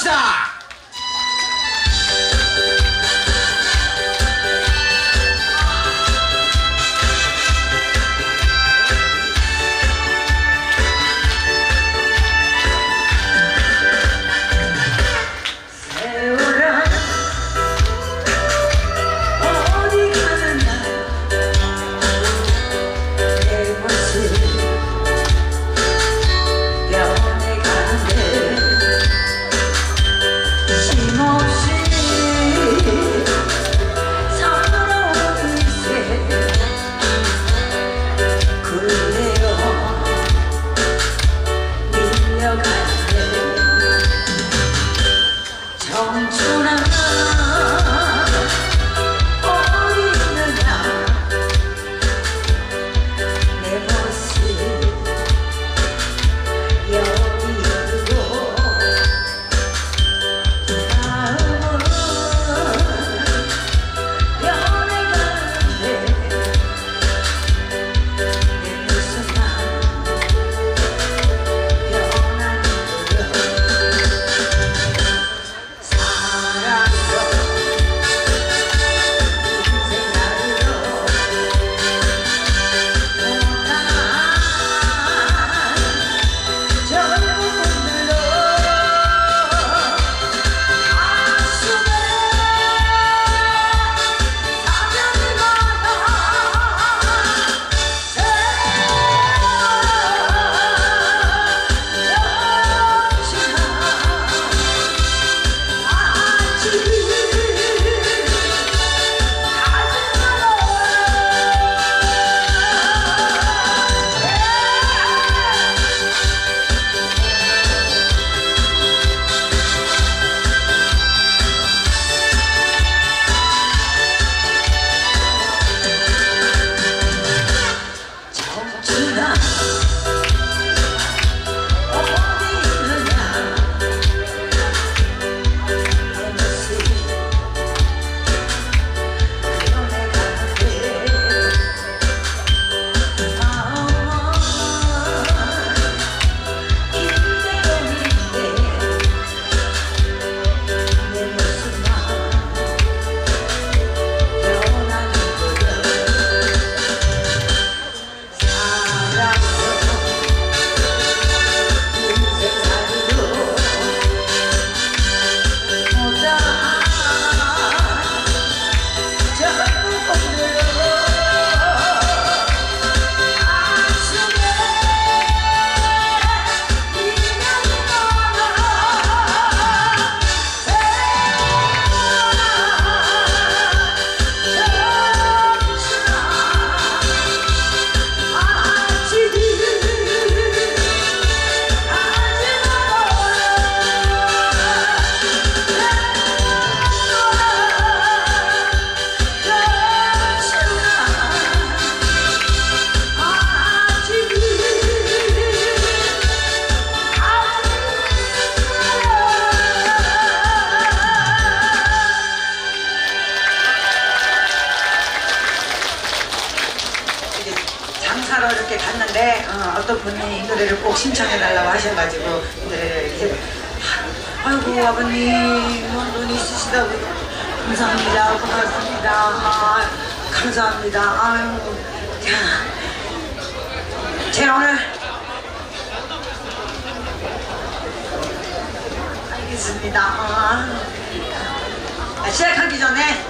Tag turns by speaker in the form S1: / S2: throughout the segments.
S1: 갑시다.
S2: 이렇게 갔는데 어떤 분이 이 노래를 꼭 신청해달라고 하셔가지고 이렇게 아이고 아버님 눈 있으시다고 감사합니다 고맙습니다 감사합니다 아유 제가 오늘 알겠습니다 시작하기 전에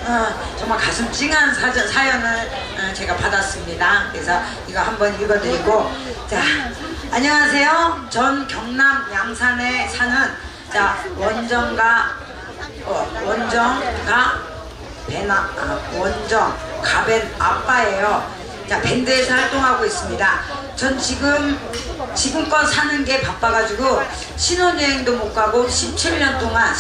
S2: 정말 가슴 찡한 사연을 제가 받았습니다. 그래서 이거 한번 읽어드리고 자 안녕하세요. 전 경남 양산에 사는 원정가 가벤 아빠예요. 밴드에서 활동하고 있습니다. 전 지금껏 사는 게 바빠가지고 신혼여행도 못 가고 17년 동안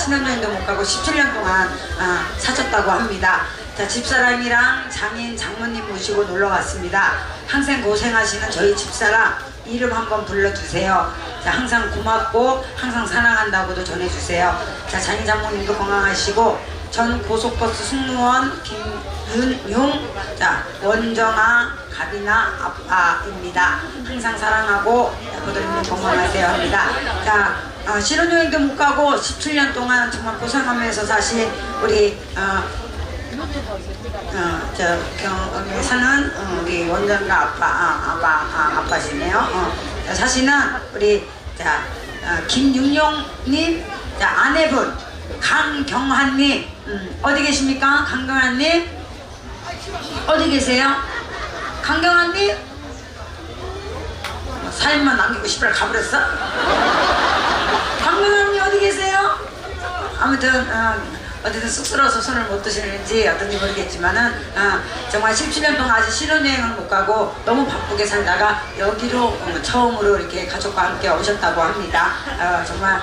S2: 사셨다고 합니다. 집사람이랑 장인 장모님 모시고 놀러 왔습니다. 항상 고생하시는 저희 집사람 이름 한번 불러주세요. 항상 고맙고 항상 사랑한다고도 전해주세요. 장인 장모님도 건강하시고 전 고속버스 승무원 김윤용 원정아 가비나 아빠입니다. 항상 사랑하고 보드님 건강하세요 합니다. 신혼여행도 못 가고 17년 동안 정말 고생하면서 사신 우리 경에 사는 우리 원장가 아빠시네요. 사시는 우리 김윤용님 아내분 강경환님 어디 계십니까? 강경환님 어디 계세요? 강경환님 사인만 남기고 싶어라 가버렸어? 강경환님 어디 계세요? 아무튼 어쨌든 쑥스러워서 손을 못 드시는지 어떤지 모르겠지만은 정말 17년 동안 아직 신혼여행을 못 가고 너무 바쁘게 살다가 여기로 처음으로 이렇게 가족과 함께 오셨다고 합니다. 정말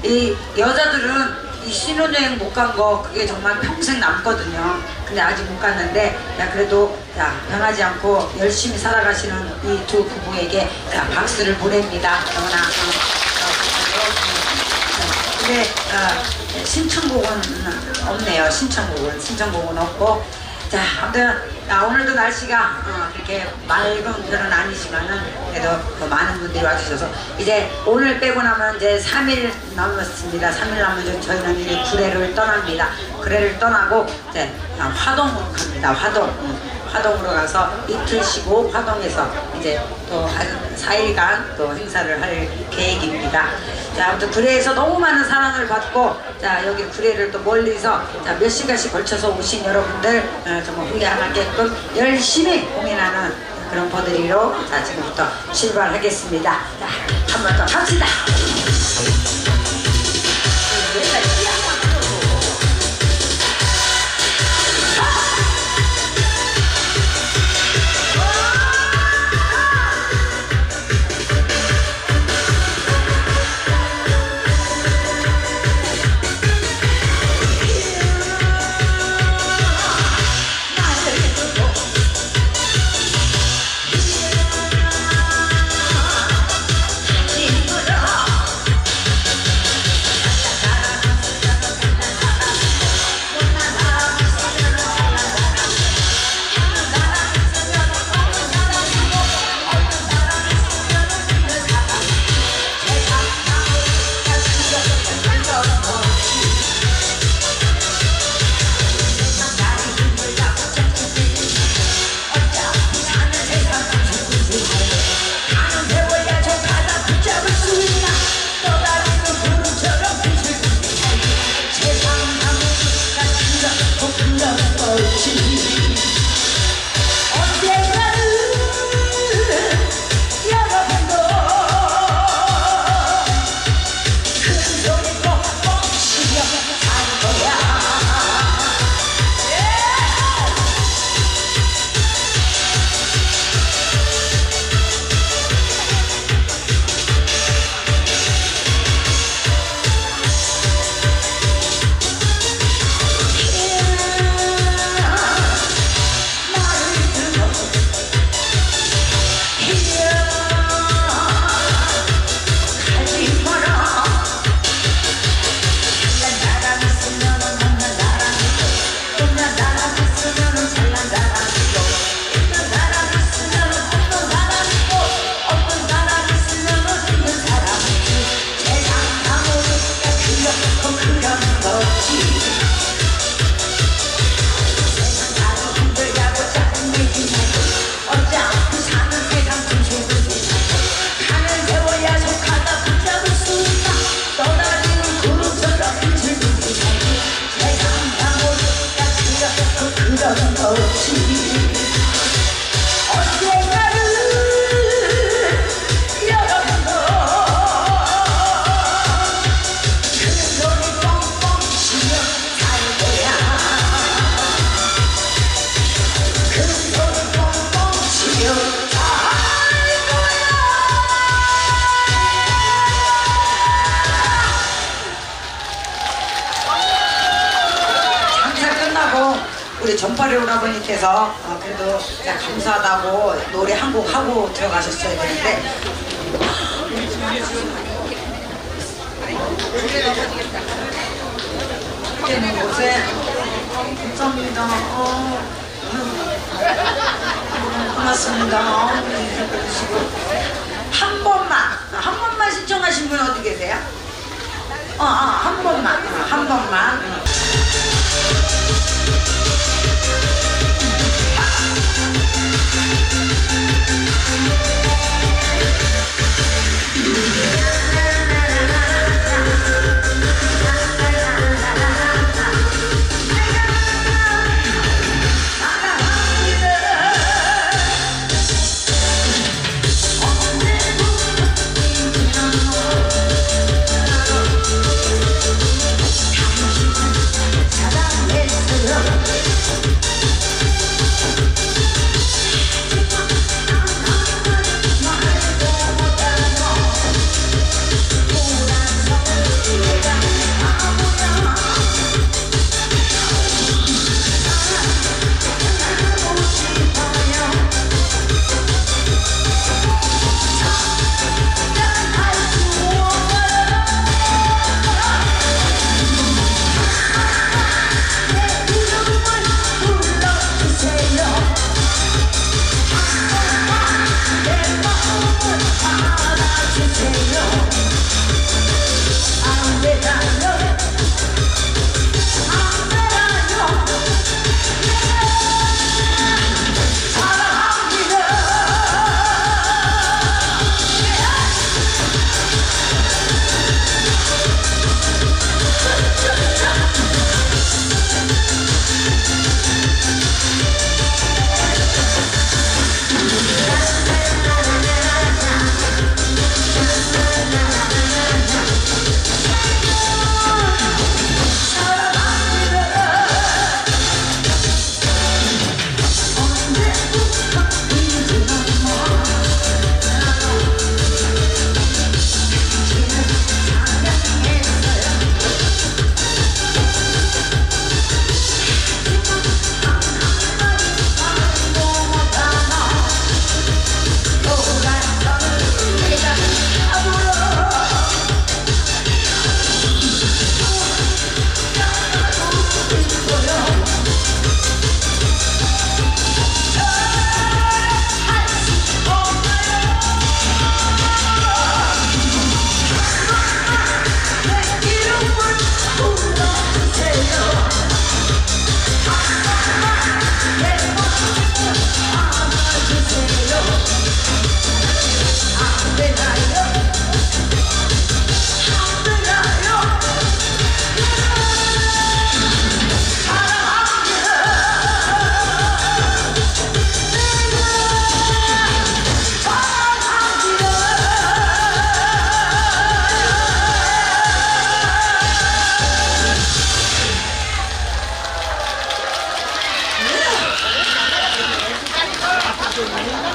S2: 이 여자들은 이 신혼여행 못 간 거 그게 정말 평생 남거든요. 근데 아직 못 갔는데 그래도 변하지 않고 열심히 살아가시는 이 두 부부에게 박수를 보냅니다. 너무나 근데 신청곡은 없네요. 신청곡은 없고 아무튼 오늘도 날씨가 그렇게 맑은 편은 아니지만은 그래도 많은 분들이 와주셔서 이제 오늘 빼고 나면 이제 3일 남았습니다. 3일 남으면 저희는 이제 구례를 떠납니다. 구례를 떠나고 이제 화동으로 갑니다. 화동으로 가서 이틀 쉬고 화동에서 이제 또 한 4일간 또 행사를 할 계획입니다. 아무튼 구례에서 너무 많은 사랑을 받고 여기 구례를 또 멀리서 몇 시간씩 걸쳐서 오신 여러분들 정말 후회 안 하게끔 열심히 공연하는 그런 버들이로 지금부터 출발하겠습니다. 한 번 더 갑시다. 우리 전파리 오라버니께서 그래도 감사하다고 노래 한 곡 하고 들어가셨어야 되는데 이렇게 곳에 감사합니다. 고맙습니다. 한 번만 신청하시 원하신 분 어디 계세요? 한 번만, 한 번만.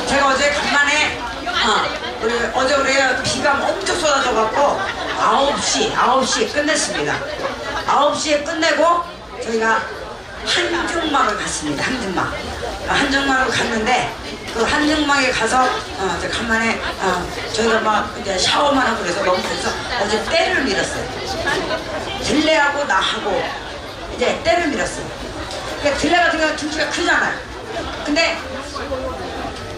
S2: 제가 어제 간만에 어제 우리 비가 엄청 쏟아져갖고 9시에 끝냈습니다. 9시에 끝내고 저희가 한증막을 갔습니다. 한증막을 갔는데 그 한증막에 가서 간만에 저희가 막 이제 샤워만 하고 그래서 너무 그래서 어제 때를 밀었어요. 들레하고 나하고 이제 때를 밀었어요. 그러니까 들레 같은 경우는 등치가 크잖아요. 근데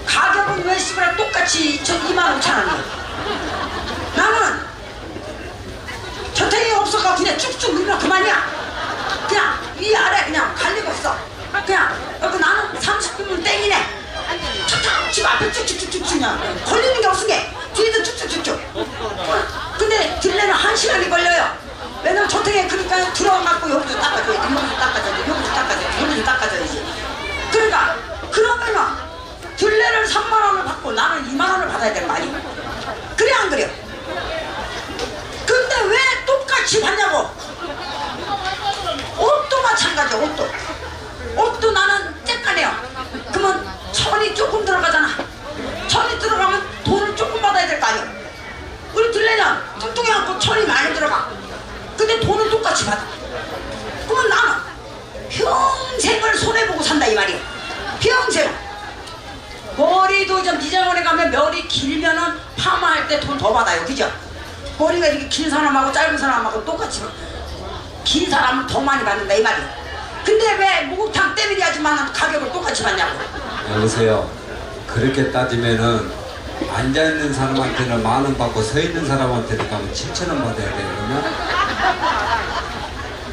S2: 가격은 왜 씨발 똑같이 25,000원이야. 나는 저택이 없어서 그냥 쭉쭉 밀면 그만이야. 그냥 위아래 그냥 갈 리가 없어. 그냥 나는 30분은 땡이네. 탁탁 집 앞에 쭉쭉쭉쭉 그냥 걸리는 게 없은 게 뒤에도 쭉쭉쭉쭉. 근데 들레는 1시간이 걸려요. 왜냐면 저택에 그러니까 들어가갖고 여기도 닦아줘야지, 여기도 닦아줘야지, 여기도 닦아줘야지, 여기도 닦아줘야지. 그러니까 그러면은 들레를 3만원을 받고 나는 2만원을 받아야 될 거 아니야. 그래 안 그래? 근데 왜 똑같이 받냐고. 옷도 마찬가지야. 옷도 나는 쬐까네요. 그러면 천이 조금 들어가잖아. 천이 들어가면 돈을 조금 받아야 될 거 아니야. 우리 들레는 뚱뚱해갖고 천이 많이 들어가. 근데 돈은 똑같이 받아. 그러면 나는 평생을 손해보고 산다 이 말이야. 평생. 머리도 좀 미장원에 가면 머리 길면은 파마할 때 돈 더 받아요. 그죠? 머리가 이렇게 긴 사람하고 짧은 사람하고 똑같이 긴 사람은 더 많이 받는다 이 말이야. 근데 왜 목욕탕 때밀이 하지만 가격을 똑같이 받냐고.
S1: 여보세요. 그렇게 따지면은 앉아있는 사람한테는 10,000원 받고 서 있는 사람한테는 가면 7,000원 받아야 돼.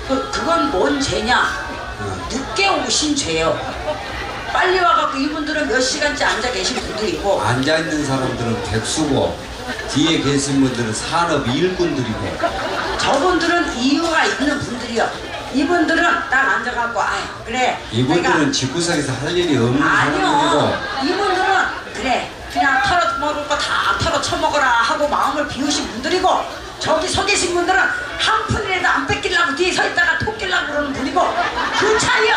S1: 그러면
S2: 그건 뭔 죄냐? 늦게 오신 죄요. 빨리 와갖고 이분들은 몇 시간째 앉아 계신 분들이고,
S1: 앉아있는 사람들은 백수고 뒤에 계신 분들은 산업 일꾼들이고,
S2: 저분들은 이유가 있는 분들이요. 이분들은 딱 앉아갖고 아유 그래
S1: 이분들은 집구석에서 할 일이 없는 사람들이고,
S2: 아니요, 이분들은 그래 그냥 털어 먹을 거 다 털어 쳐먹어라 하고 마음을 비우신 분들이고, 저기 서 계신 분들은 한 푼이라도 안 뺏기려고 뒤에 서 있다가 토끼려고 그러는 분이고, 그 차이요.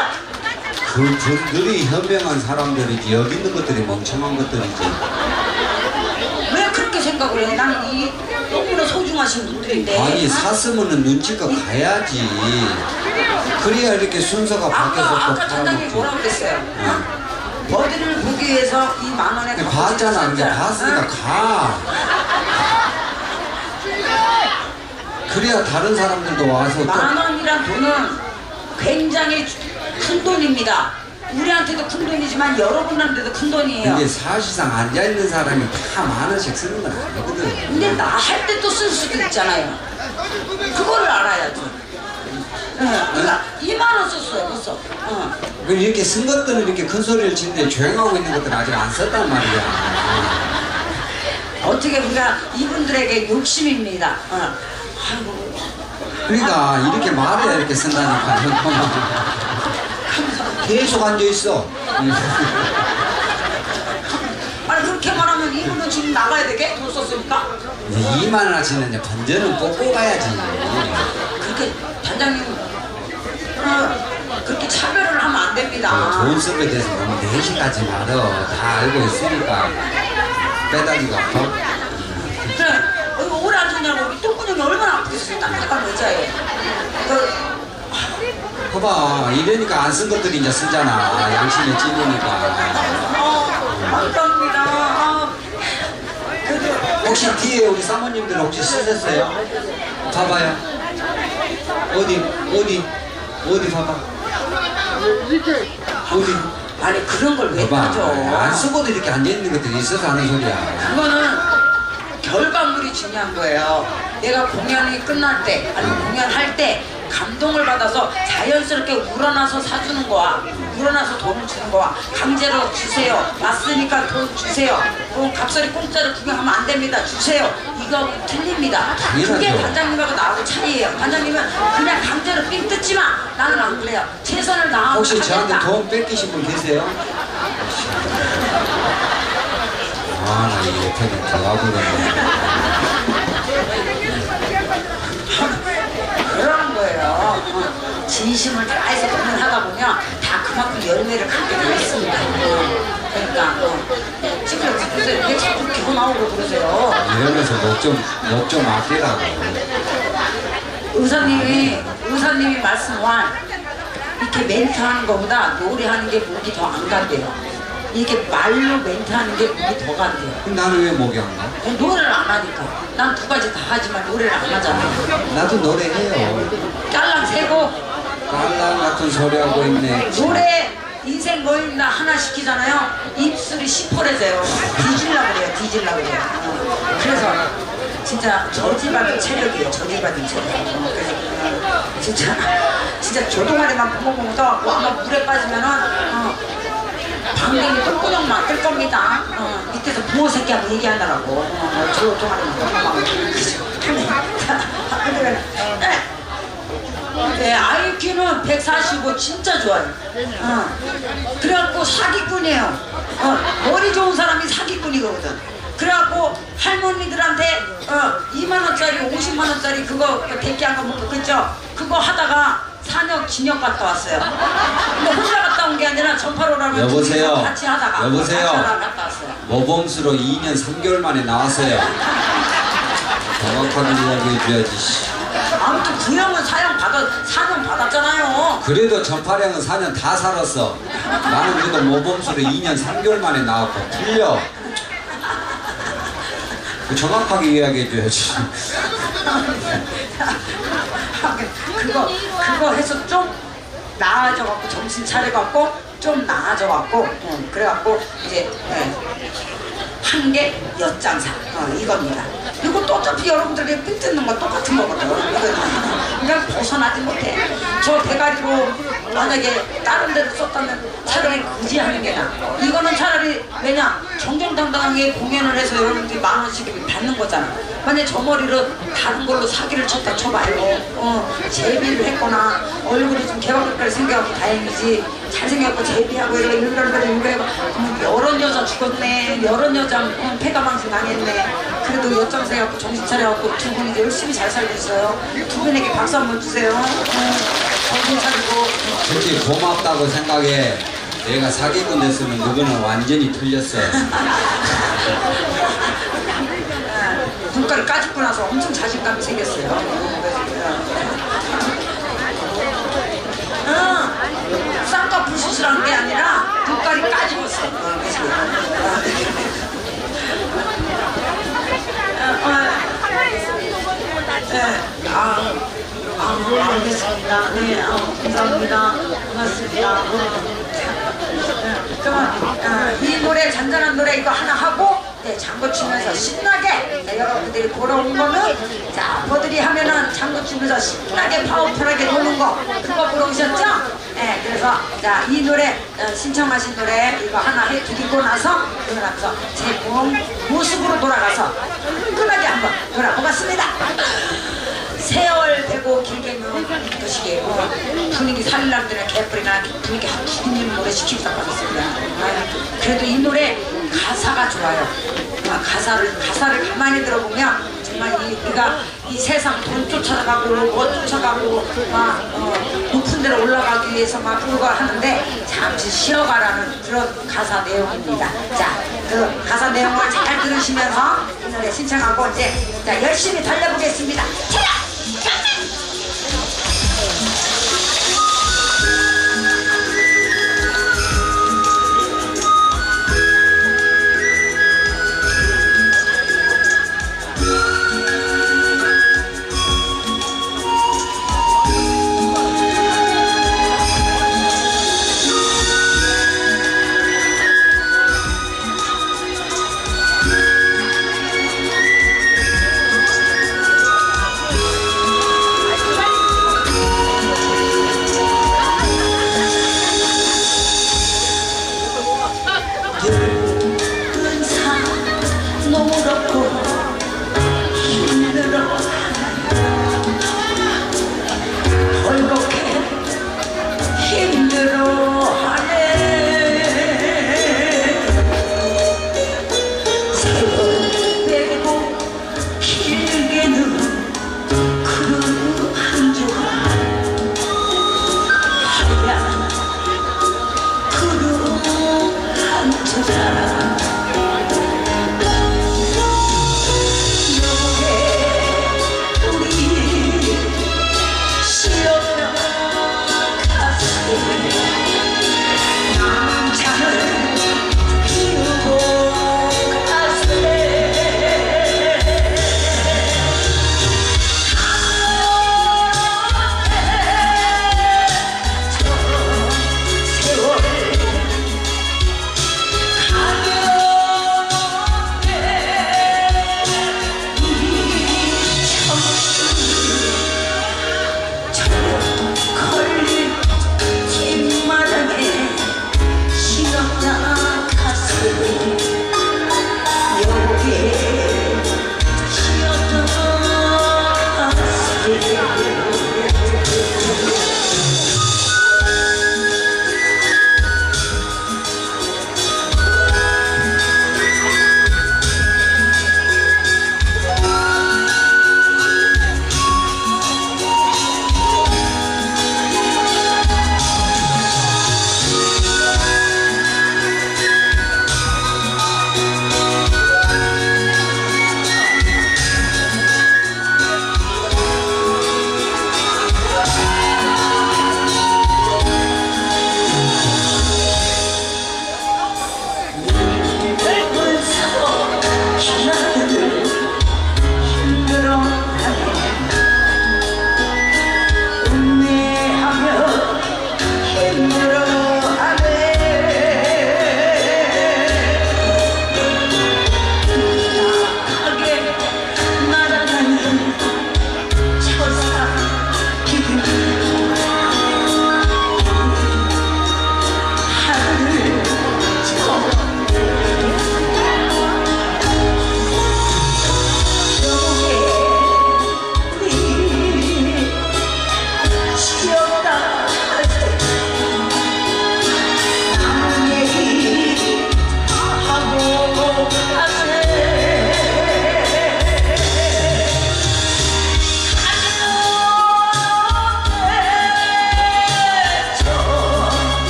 S1: 그 분들이 현명한 사람들이지 여기 있는 것들이 멍청한 것들이지.
S2: 왜 그렇게 생각을 해? 나는 이 너무나 소중하신 분들인데.
S1: 아니 샀으면은 눈치껏 가야지. 그래야 이렇게 순서가 바뀌어서
S2: 아까 전장님 뭐라고 그랬어요? 어디를 보기 위해서 이 10,000원에
S1: 응. 봤잖아. 이제 봤으니까 가. 그래야 다른 사람들도 와서 또
S2: 10,000원이란 돈은 굉장히 큰 돈입니다. 우리한테도 큰 돈이지만 여러분한테도 큰 돈이에요.
S1: 근데 사실상 앉아있는 사람이 다 10,000원씩 쓰는 건 아니거든.
S2: 근데 나 할 때 또 쓸 수도 있잖아요. 그거를 알아야죠. 그러니까 20,000원 썼어요 벌써.
S1: 이렇게 쓴 것들은 이렇게 큰 소리를 치는데 조용하고 있는 것들은 아직 안 썼단 말이야.
S2: 어떻게 우리가 이분들에게 욕심입니다. 아이고.
S1: 그러니까 이렇게 말해야 이렇게 쓴다니까. 계속 앉아있어.
S2: 아니 그렇게 말하면 이분은 지금 나가야 되게? 돈 썼으니까?
S1: 20,000원어치는 이제 반전은 뽑고 가야지.
S2: 그렇게 단장님 그렇게 차별을 하면 안 됩니다.
S1: 좋은 섭에 대해서 너무 내시까지 말어. 다 알고 있으니까 빼다기가 아파.
S2: 그래 오래 앉았냐고 우리 똥구녕이 얼마나 아프겠어요. 딱딱한 의자에.
S1: 봐봐, 이러니까 안 쓴 것들이 이제 쓰잖아. 양심이 찐으니까.
S2: 감사합니다.
S1: 혹시 뒤에 우리 사모님들 혹시 쓰셨어요? 봐봐요. 어디 봐봐. 어디?
S2: 아니 그런 걸 왜
S1: 봐봐.
S2: 따져?
S1: 안 쓰고도 이렇게 앉아있는 것들이 있어서 하는 소리야.
S2: 그거는 결과물이 중요한 거예요. 내가 공연이 끝날 때 아니면 공연할 때 감동을 받아서 자연스럽게 우러나서 사주는 거와 우러나서 돈을 주는 거와 강제로 주세요. 왔으니까 돈 주세요. 갑자기 공짜로 구경하면 안 됩니다. 주세요. 이거 틀립니다. 그게
S1: 당연하죠.
S2: 단장님하고 나하고 차이예요. 단장님은 그냥 강제로 삥 뜯지 마. 나는 안 그래요. 최선을 다하고
S1: 혹시 저한테
S2: 하겠다.
S1: 돈 뺏기신 분 계세요? 아, 나 이 옆에는 대화보다는.
S2: 그러는 거예요. 진심을 다해서 공연하다 보면 다 그만큼 열매를 갖게 되어 있습니다. 그러니까 지금 그래서 왜 자꾸 기고 나오고 그러세요?
S1: 이러면서 목 좀 아끼라고.
S2: 의사님이 말씀한 이렇게 멘트하는 것보다 노래하는 게 목이 더 안 간대요. 이게 말로 멘트하는 게 목이 더 간대요.
S1: 그럼 나는 왜 목이 안 가?
S2: 노래를 안 하니까. 난 두 가지 다 하지만 노래를 안 하잖아요.
S1: 나도 노래해요.
S2: 깔랑 세고
S1: 깔랑 같은 소리 하고 있네.
S2: 노래 인생 모임나 하나 시키잖아요. 입술이 시퍼래져요. 뒤질라 그래요. 그래서 진짜 저지받은 체력이에요. 저지받은 체력. 그래서 진짜 조동아리만 붕어붕어 떠갖고 아마 물에 빠지면은 방댕이 똥구녕만 뜰 겁니다. 밑에서 붕어 새끼하고 얘기하느라고. 조동아리만 붕어붕어. 네, IQ는 145 진짜 좋아요. 그래갖고 사기꾼이에요. 머리 좋은 사람이 사기꾼이거든. 그래갖고 할머니들한테 2만원짜리 50만원짜리 그거 대기한 거 먹고 그죠? 그거 하다가 산역 진역 갔다 왔어요. 근데 혼자 갔다 온 게 아니라 전파로라면
S1: 여보세요.
S2: 같이 하다가
S1: 여보세요.
S2: 같이 하다가 갔다 왔어요.
S1: 모범수로 2년 3개월 만에 나왔어요. 정확하게 이야기해줘야지.
S2: 아무튼 구형은 4년 받았잖아요.
S1: 그래도 전파량은 4년 다 살았어. 나는 그래도 모범수로 2년 3개월 만에 나왔고 틀려. 정확하게 이야기해줘야지.
S2: 그거 해서 좀 나아져갖고 정신 차려갖고 좀 나아져갖고 그래갖고 이제 한 게 엿장사 이겁니다. 이것도 어차피 여러분들이 삥 뜯는 거 똑같은 거거든. 그냥 벗어나지 못해. 저 대가리로 만약에 다른 데를 썼다면 차라리 그지 하는 게 나아. 이거는 차라리 왜냐 정정당당하게 공연을 해서 여러분들이 10,000원씩 받는 거잖아. 만약에 저 머리를 다른 걸로 사기를 쳤다 쳐봐요. 제비를 했거나 얼굴이 좀 개박깔 생겨갖고 다행이지. 잘생겨갖고 제비하고 이런 여러 여자 죽었네. 여러 여자 폐가망신 당했네. 그래도 엿장사 해갖고 정신 차려갖고 두 분이 열심히 잘 살고 있어요. 두 분에게 박수 한번 주세요. 정신 차리고.
S1: 솔직히 고맙다고 생각해. 내가 사기꾼 됐으면 누구는 완전히 틀렸어.
S2: 눈가를 까짓고 나서 엄청 자신감이 생겼어요. 쌍꺼풀 수술한 게 아니라 눈깔이 까집었어. 알겠습니다. 네, 감사합니다. 고맙습니다. 그러면 이 노래 잔잔한 노래 이거 하나 하고 장구 치면서 신나게 여러분들이 돌아온 거는 자 버들이 하면은 장구 치면서 신나게 파워풀하게 노는 거 그거 보러 오셨죠? 네, 그래서 자 이 노래 신청하신 노래 이거 하나 해드리고 나서 그러면서 제 모습으로 돌아가서 끈끈하게 한번 돌아보겠습니다. 세월 되고 길게 누는 것이게 분위기 살리려면 개뿔이나 분위기 기분님 노래 시키기도 하겠습니다. 그래도 이 노래 가사가 좋아요. 가사를 가만히 들어보면 정말 우리가 이 세상 돈 쫓아가고 뭐 쫓아가고 막 높은 데로 올라가기 위해서 막 그거 하는데 잠시 쉬어가라는 그런 가사 내용입니다. 자, 그 가사 내용을 잘 들으시면서 이 노래 신청하고 이제 자, 열심히 달려보겠습니다. 차라!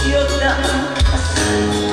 S3: 지었다